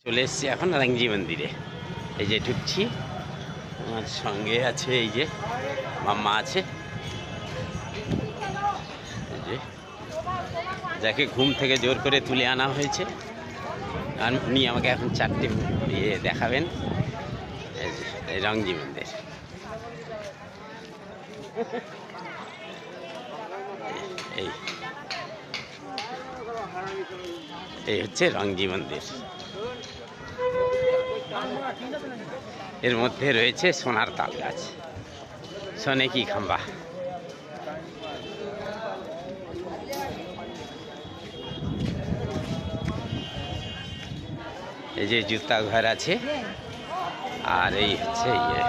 চলে এসেছি এখন রাঙ্গি মন্দিরে। এই যে ঢুকছি, আমার সঙ্গে আছে এই যে মাম্মা আছে, এই যে যাকে ঘুম থেকে জোর করে তুলে আনা হয়েছে, আর উনি আমাকে এখন চারটে দেখাবেন। এই যে এই রাঙ্গি মন্দির, এই এই হচ্ছে রাঙ্গি মন্দির। এর মধ্যে রয়েছে সোনার তাল গাছ, সোনে কি খাম্বা। এই যে জুতা ঘর আছে, আর এই হচ্ছে ইয়ে